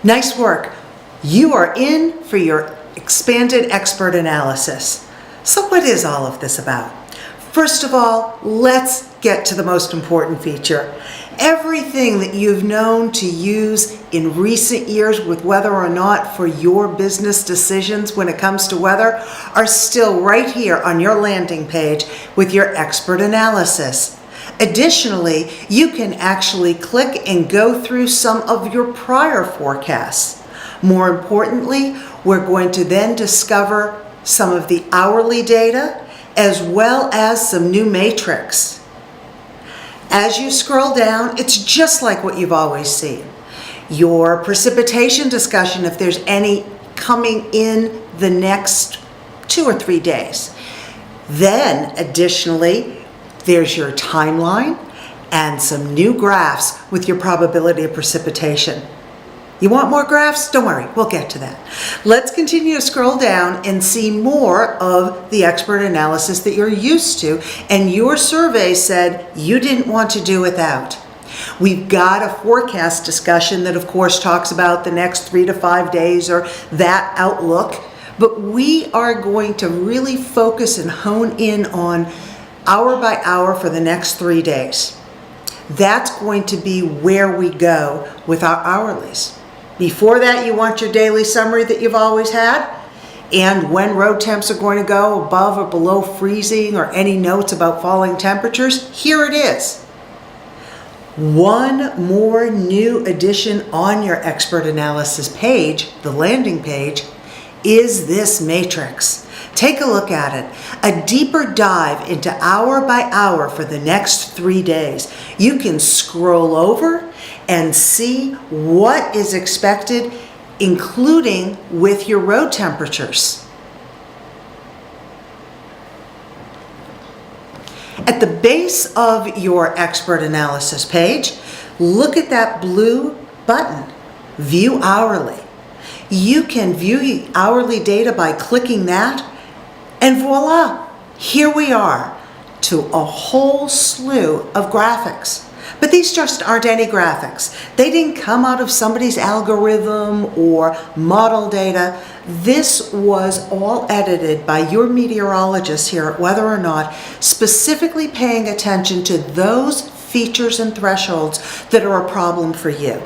Nice work. You are in for your expanded expert analysis. So what is all of this about? First of all, let's get to the most important feature. Everything that you've known to use in recent years with whether or not for your business decisions when it comes to weather are still right here on your landing page with your expert analysis. Additionally, you can actually click and go through some of your prior forecasts. More importantly, we're going to then discover some of the hourly data as well as some new matrix. As you scroll down, it's just like what you've always seen. Your precipitation discussion, if there's any coming in the next 2 or 3 days. Then, additionally, there's your timeline and some new graphs with your probability of precipitation. You want more graphs? Don't worry, we'll get to that. Let's continue to scroll down and see more of the expert analysis that you're used to and your survey said you didn't want to do without. We've got a forecast discussion that of course talks about the next 3 to 5 days or that outlook, but we are going to really focus and hone in on hour by hour for the next 3 days. That's going to be where we go with our hourlies. Before that, you want your daily summary that you've always had, and when road temps are going to go above or below freezing or any notes about falling temperatures, here it is. One more new addition on your expert analysis page, the landing page, is this matrix. Take a look at it. A deeper dive into hour by hour for the next 3 days. You can scroll over and see what is expected, including with your road temperatures. At the base of your expert analysis page, look at that blue button, View Hourly. You can view the hourly data by clicking that, and voila, here we are to a whole slew of graphics. But these just aren't any graphics. They didn't come out of somebody's algorithm or model data. This was all edited by your meteorologist here at Weather or Not, specifically paying attention to those features and thresholds that are a problem for you.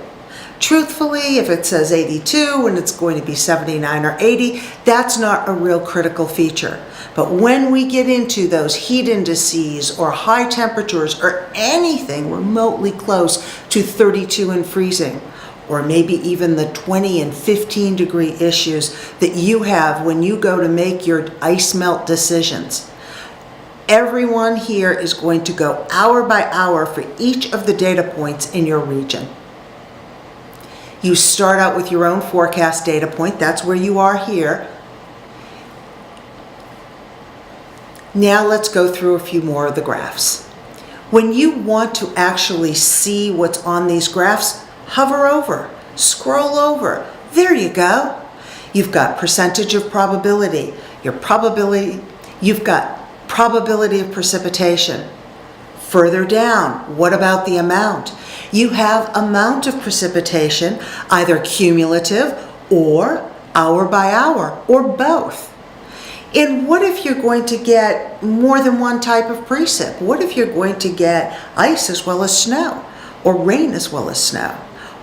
Truthfully, if it says 82 and it's going to be 79 or 80, that's not a real critical feature. But when we get into those heat indices or high temperatures or anything remotely close to 32 and freezing, or maybe even the 20 and 15 degree issues that you have when you go to make your ice melt decisions, everyone here is going to go hour by hour for each of the data points in your region. You start out with your own forecast data point. That's where you are here. Now let's go through a few more of the graphs. When you want to actually see what's on these graphs, hover over, scroll over. There you go. You've got percentage of probability, you've got probability of precipitation. Further down, what about the amount? You have amount of precipitation, either cumulative or hour by hour, or both. And what if you're going to get more than one type of precip? What if you're going to get ice as well as snow, or rain as well as snow,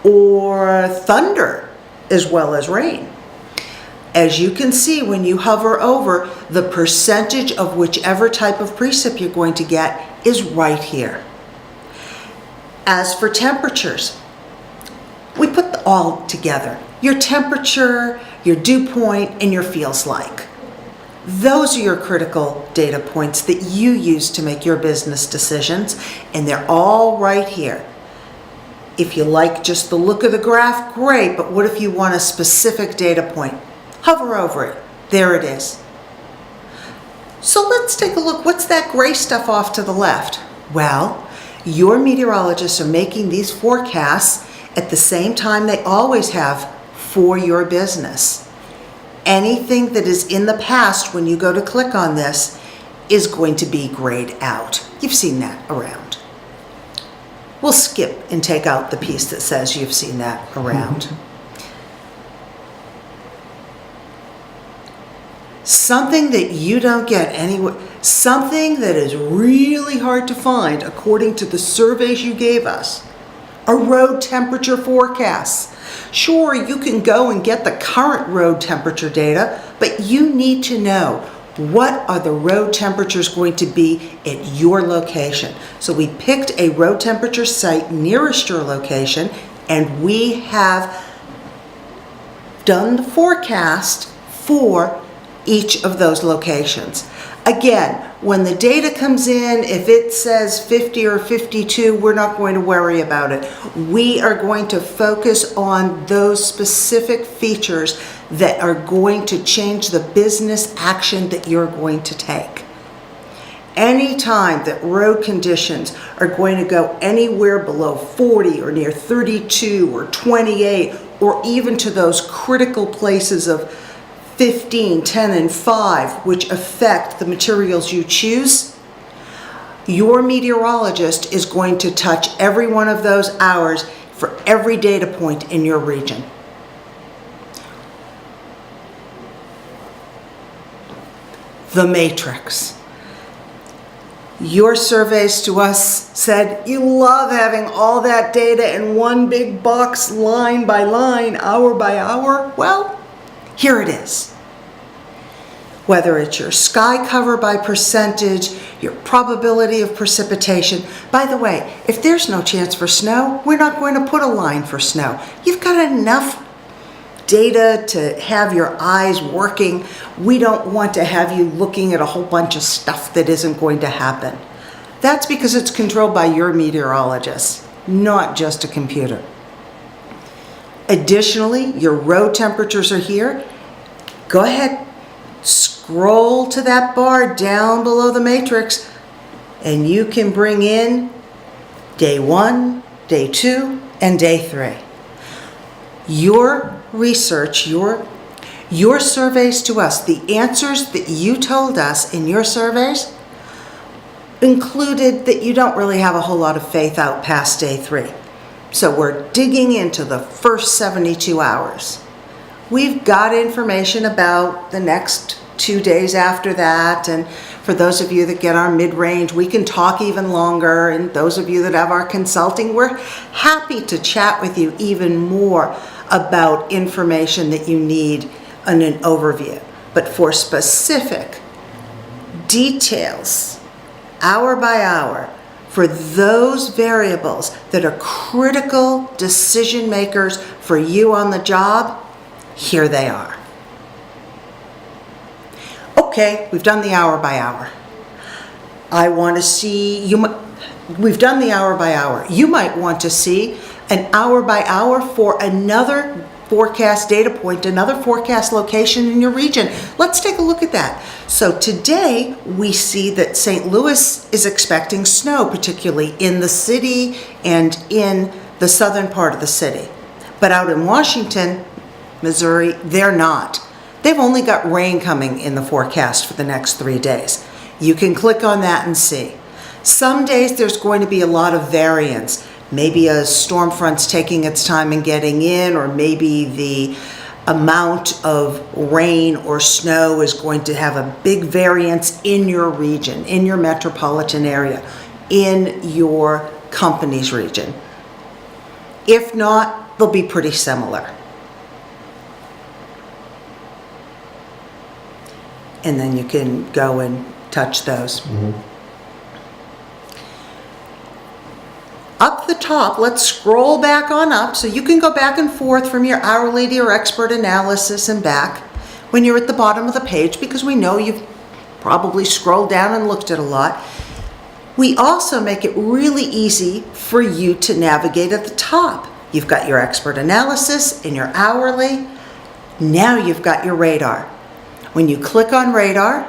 or thunder as well as rain? As you can see, when you hover over, the percentage of whichever type of precip you're going to get is right here. As for temperatures, we put all together. Your temperature, your dew point, and your feels like. Those are your critical data points that you use to make your business decisions, and they're all right here. If you like just the look of the graph, great, but what if you want a specific data point? Hover over it. There it is. So let's take a look. What's that gray stuff off to the left? Well, your meteorologists are making these forecasts at the same time they always have for your business. Anything that is in the past when you go to click on this is going to be grayed out. You've seen that around. We'll skip and take out the piece that says you've seen that around. something that you don't get anywhere, something that is really hard to find according to the surveys you gave us, are road temperature forecasts. Sure, you can go and get the current road temperature data, but you need to know what are the road temperatures going to be at your location. So we picked a road temperature site nearest your location, and we have done the forecast for each of those locations. Again, when the data comes in, if it says 50 or 52, we're not going to worry about it. We are going to focus on those specific features that are going to change the business action that you're going to take. Anytime that road conditions are going to go anywhere below 40 or near 32 or 28, or even to those critical places of 15, 10, and 5, which affect the materials you choose, your meteorologist is going to touch every one of those hours for every data point in your region. The matrix. Your surveys to us said you love having all that data in one big box, line by line, hour by hour. Well, here it is. Whether it's your sky cover by percentage, your probability of precipitation. By the way, if there's no chance for snow, we're not going to put a line for snow. You've got enough data to have your eyes working. We don't want to have you looking at a whole bunch of stuff that isn't going to happen. That's because it's controlled by your meteorologist, not just a computer. Additionally, your road temperatures are here. Go ahead, scroll to that bar down below the matrix, and you can bring in day 1, day 2, and day 3. Your research, your surveys to us, the answers that you told us in your surveys included that you don't really have a whole lot of faith out past day 3. So we're digging into the first 72 hours. We've got information about the next 2 days after that, and for those of you that get our mid-range, we can talk even longer, and those of you that have our consulting, we're happy to chat with you even more about information that you need in an overview. But for specific details, hour by hour, for those variables that are critical decision makers for you on the job, here they are. Okay, we've done the hour by hour. I want to see, we've done the hour by hour. You might want to see an hour by hour for another forecast data point, another forecast location in your region. Let's take a look at that. So today we see that St. Louis is expecting snow, particularly in the city and in the southern part of the city. But out in Washington, Missouri, they're not. They've only got rain coming in the forecast for the next 3 days. You can click on that and see. Some days there's going to be a lot of variance. Maybe a storm front's taking its time in getting in, or maybe the amount of rain or snow is going to have a big variance in your region, in your metropolitan area, in your company's region. If not, they'll be pretty similar. And then you can go and touch those. Mm-hmm. Up the top, let's scroll back on up, so you can go back and forth from your hourly to your expert analysis and back when you're at the bottom of the page, because we know you've probably scrolled down and looked at a lot. We also make it really easy for you to navigate at the top. You've got your expert analysis and your hourly. Now you've got your radar. When you click on radar,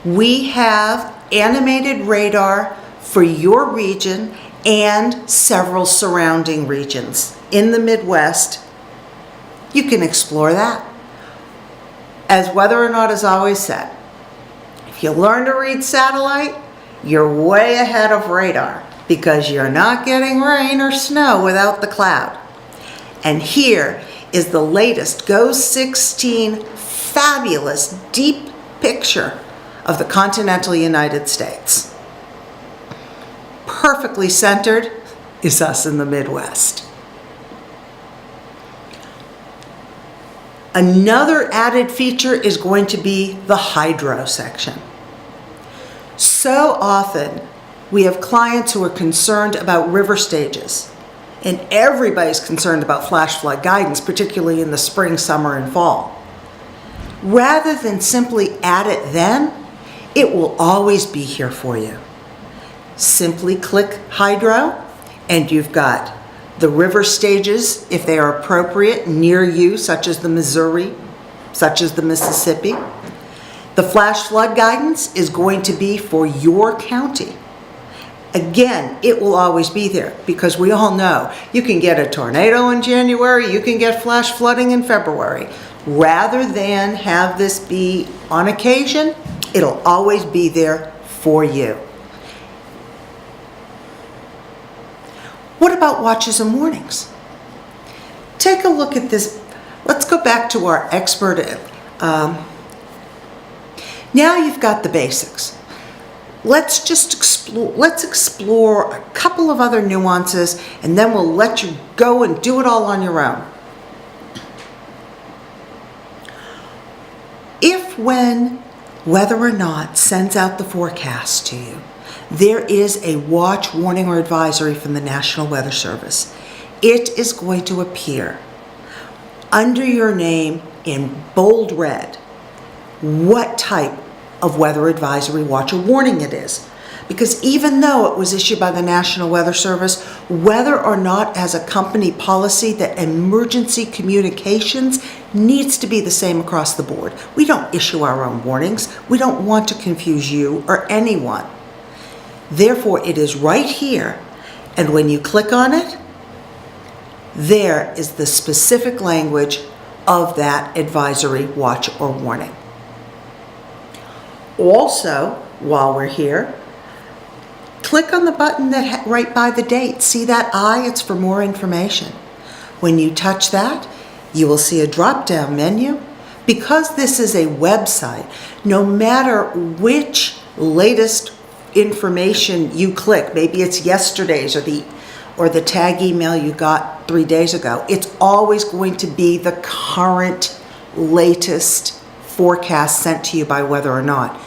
we have animated radar for your region and several surrounding regions. In the Midwest, you can explore that. As weather or not is always said, if you learn to read satellite, you're way ahead of radar, because you're not getting rain or snow without the cloud. And here is the latest GO 16 fabulous deep picture of the continental United States. Perfectly centered is us in the Midwest. Another added feature is going to be the hydro section. So often we have clients who are concerned about river stages, and everybody's concerned about flash flood guidance, particularly in the spring, summer, and fall. Rather than simply add it then, it will always be here for you. Simply click hydro, and you've got the river stages, if they are appropriate, near you, such as the Missouri, such as the Mississippi. The flash flood guidance is going to be for your county. Again, it will always be there because we all know you can get a tornado in January, you can get flash flooding in February. Rather than have this be on occasion, it'll always be there for you. What about watches and warnings? Take a look at this. Let's go back to our expert. Now you've got the basics. Let's explore a couple of other nuances, and then we'll let you go and do it all on your own. If when Weather or Not sends out the forecast to you, there is a watch, warning, or advisory from the National Weather Service, it is going to appear under your name in bold red what type of weather advisory, watch, or warning it is. Because even though it was issued by the National Weather Service, Whether or Not has a company policy that emergency communications needs to be the same across the board. We don't issue our own warnings. We don't want to confuse you or anyone. Therefore, it is right here, and when you click on it, there is the specific language of that advisory, watch, or warning. Also, while we're here, click on the button that right by the date. See that I? It's for more information. When you touch that, you will see a drop-down menu. Because this is a website, no matter which latest information you click, maybe it's yesterday's or the tag email you got 3 days ago, it's always going to be the current latest forecast sent to you by Whether or Not.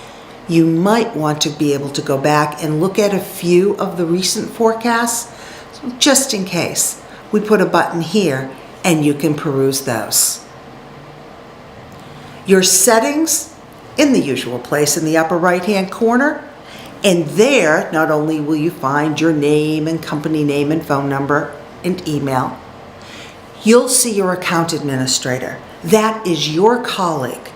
You might want to be able to go back and look at a few of the recent forecasts, just in case. We put a button here and you can peruse those. Your settings in the usual place in the upper right-hand corner. And there, not only will you find your name and company name and phone number and email, you'll see your account administrator. That is your colleague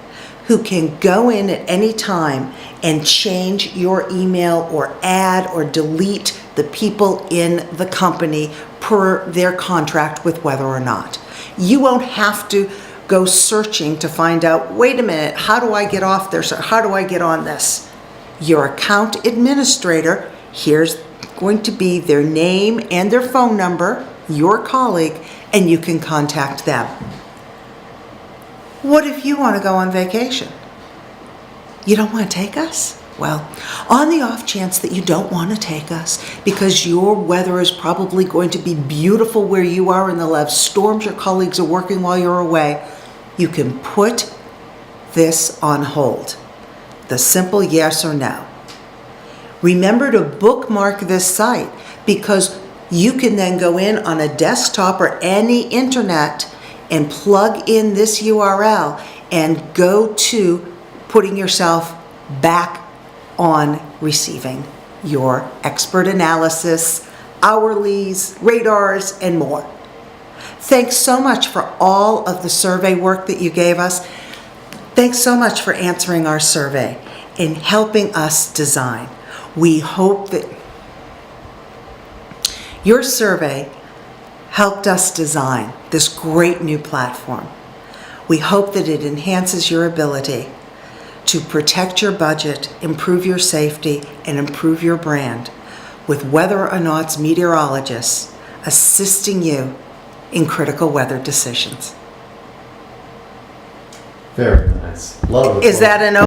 who can go in at any time and change your email or add or delete the people in the company per their contract with Whether or Not. You won't have to go searching to find out, wait a minute, how do I get off there? So how do I get on this? Your account administrator, here's going to be their name and their phone number, your colleague, and you can contact them. What if you want to go on vacation? You don't want to take us? Well, on the off chance that you don't want to take us because your weather is probably going to be beautiful where you are and they'll have storms your colleagues are working while you're away, you can put this on hold. The simple yes or no. Remember to bookmark this site because you can then go in on a desktop or any internet and plug in this URL and go to putting yourself back on receiving your expert analysis, hourlies, radars, and more. Thanks so much for all of the survey work that you gave us. Thanks so much for answering our survey and helping us design. We hope that your survey helped us design this great new platform. We hope that it enhances your ability to protect your budget, improve your safety, and improve your brand with Whether or Not's meteorologists assisting you in critical weather decisions. Very nice. Love it. Is that an